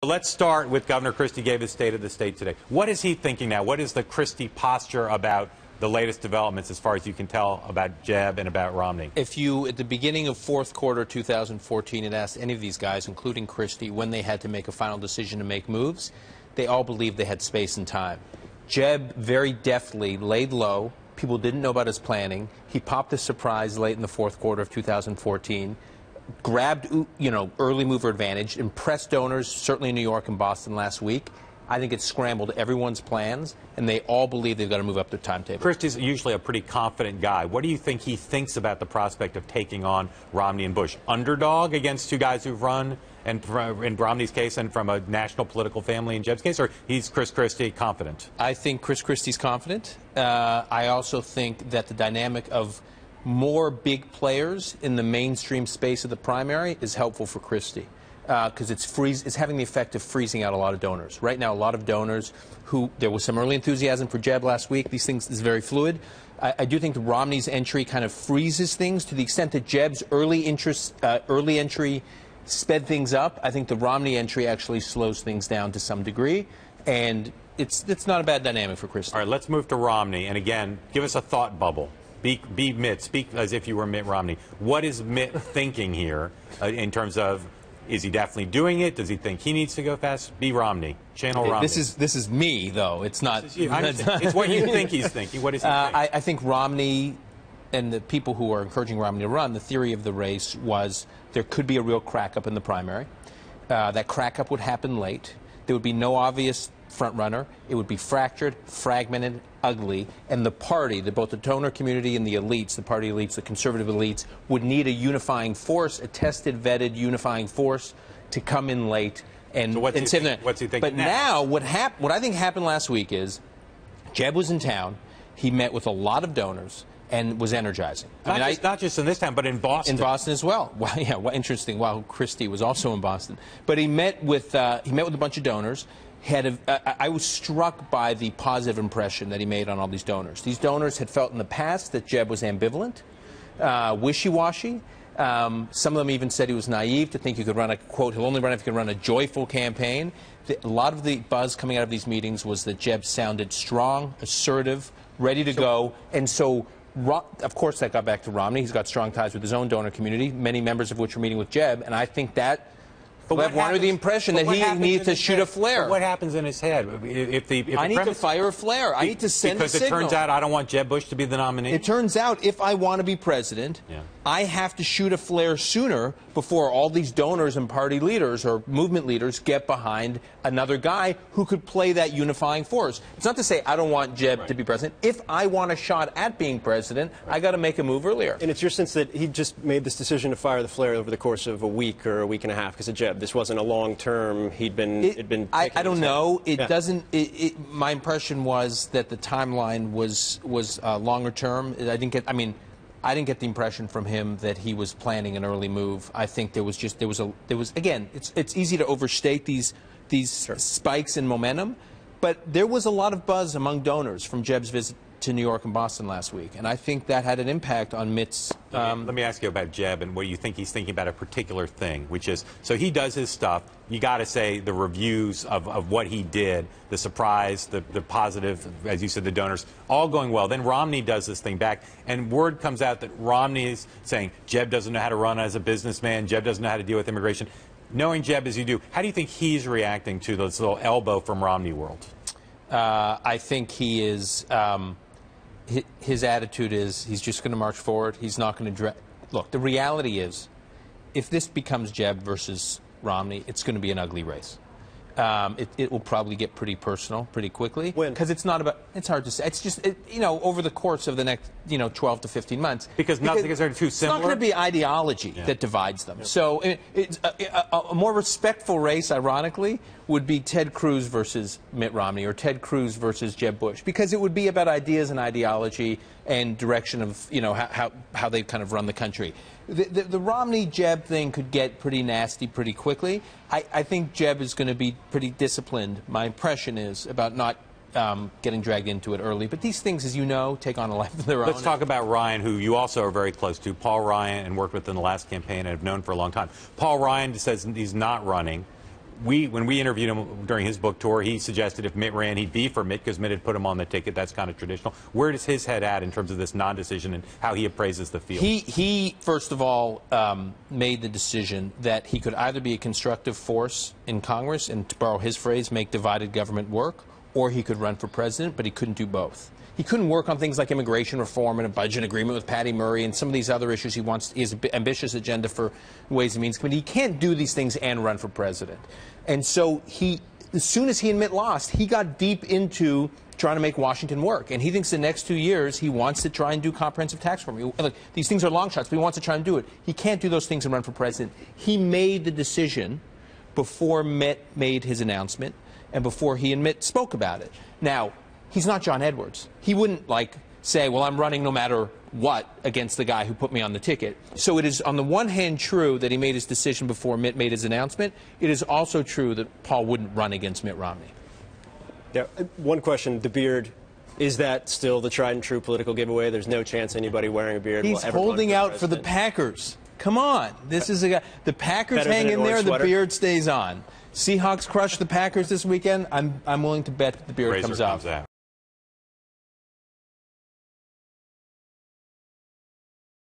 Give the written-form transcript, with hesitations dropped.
Let's start with Governor Christie gave his State of the State today. What is he thinking now? What is the Christie posture about the latest developments, as far as you can tell, about Jeb and about Romney? If you, at the beginning of fourth quarter 2014, had asked any of these guys, including Christie, when they had to make a final decision to make moves, they all believed they had space and time. Jeb very deftly laid low. People didn't know about his planning. He popped a surprise late in the fourth quarter of 2014. Grabbed, early mover advantage, impressed donors, certainly in New York and Boston last week. I think it scrambled everyone's plans, and they all believe they've got to move up their timetable. Christie's usually a pretty confident guy. What do you think he thinks about the prospect of taking on Romney and Bush? Underdog against two guys who've run, and in Romney's case, and from a national political family in Jeb's case, or he's Chris Christie confident? I think Chris Christie's confident. I also think that the dynamic of more big players in the mainstream space of the primary is helpful for Christie, because it's having the effect of freezing out a lot of donors. Right now, a lot of donors there was some early enthusiasm for Jeb last week. These things is very fluid. I do think Romney's entry kind of freezes things to the extent that Jeb's early entry sped things up. I think the Romney entry actually slows things down to some degree, and it's not a bad dynamic for Christie. All right, let's move to Romney, and again, give us a thought bubble. Be Mitt. Speak as if you were Mitt Romney. What is Mitt thinking here in terms of, is he definitely doing it? Does he think he needs to go fast? Be Romney. Channel Romney. This is me, though. It's not. It's what you think he's thinking. What is he thinking? I think Romney and the people who are encouraging Romney to run, the theory of the race was there could be a real crack-up in the primary. That crack-up would happen late. There would be no obvious front runner. It would be fractured, fragmented, ugly, and the party, both the donor community and the elites, the party elites, the conservative elites, would need a unifying force, a tested, vetted unifying force to come in late and save them. What's he thinking But now, what I think happened last week is Jeb was in town. He met with a lot of donors and was energizing. Not just in this town, but in Boston. In Boston as well. Well, yeah, well, interesting. Well, Christie was also in Boston. But he met with a bunch of donors. I was struck by the positive impression that he made on all these donors. These donors had felt in the past that Jeb was ambivalent, wishy-washy. Some of them even said he was naive to think he could run quote, he'll only run if he can run a joyful campaign. A lot of the buzz coming out of these meetings was that Jeb sounded strong, assertive, ready to go, and so of course, that got back to Romney. He's got strong ties with his own donor community, many members of which were meeting with Jeb, and I think that left one with the impression that he needs to shoot a flare. What happens in his head? I need to fire a flare. I need to send a signal. Because it turns out I don't want Jeb Bush to be the nominee? It turns out if I want to be president, I have to shoot a flare sooner before all these donors and party leaders or movement leaders get behind another guy who could play that unifying force. It's not to say I don't want Jeb to be president. If I want a shot at being president, I got to make a move earlier. And it's your sense that he just made this decision to fire the flare over the course of a week or a week and a half because of Jeb. This wasn't a long term. I don't know. It doesn't. My impression was that the timeline was longer term. I didn't get the impression from him that he was planning an early move. I think there was again. It's easy to overstate these spikes in momentum, but there was a lot of buzz among donors from Jeb's visit to New York and Boston last week, and I think that had an impact on Mitt's. Let me ask you about Jeb and what you think he's thinking about a particular thing, which is, so he does his stuff. You got to say the reviews of what he did, the surprise, the positive, as you said, the donors, all going well. Then Romney does this thing back, and word comes out that Romney is saying Jeb doesn't know how to run as a businessman, Jeb doesn't know how to deal with immigration. Knowing Jeb as you do, how do you think he's reacting to this little elbow from Romney world? I think he is. His attitude is he's just going to march forward. He's not going to look. The reality is, if this becomes Jeb versus Romney, it's going to be an ugly race. It will probably get pretty personal pretty quickly. Because it's not about. It's hard to say. It's just over the course of the next 12 to 15 months. Because nothing is too similar. It's not going to be ideology that divides them. So it's a more respectful race, ironically, would be Ted Cruz versus Mitt Romney or Ted Cruz versus Jeb Bush, because it would be about ideas and ideology and direction of how they kind of run the country. The Romney-Jeb thing could get pretty nasty pretty quickly. I think Jeb is going to be pretty disciplined. My impression is about not getting dragged into it early. But these things, as you know, take on a life of their own. Let's talk about Ryan, who you also are very close to. Paul Ryan, and worked with in the last campaign and have known for a long time. Paul Ryan says he's not running. when we interviewed him during his book tour, he suggested if Mitt ran, he'd be for Mitt because Mitt had put him on the ticket. That's kind of traditional. Where does his head at in terms of this non-decision and how he appraises the field? He first of all, made the decision that he could either be a constructive force in Congress and, to borrow his phrase, make divided government work, or he could run for president, but he couldn't do both. He couldn't work on things like immigration reform and a budget agreement with Patty Murray and some of these other issues he wants. He has an ambitious agenda for Ways and Means Committee. He can't do these things and run for president. And so as soon as he and Mitt lost, he got deep into trying to make Washington work. And he thinks the next 2 years he wants to try and do comprehensive tax reform. Look, these things are long shots, but he wants to try and do it. He can't do those things and run for president. He made the decision before Mitt made his announcement and before he and Mitt spoke about it. Now, he's not John Edwards. He wouldn't, like, say, well, I'm running no matter what against the guy who put me on the ticket. So it is, on the one hand, true that he made his decision before Mitt made his announcement. It is also true that Paul wouldn't run against Mitt Romney. Yeah, one question, the beard, is that still the tried and true political giveaway? There's no chance anybody wearing a beard will ever run for president? He's holding out for the Packers. Come on. This is a guy. The Packers Better hang than an in there, orange the sweater? beard stays on. Seahawks crush the Packers this weekend. I'm willing to bet the beard Razor comes off. out.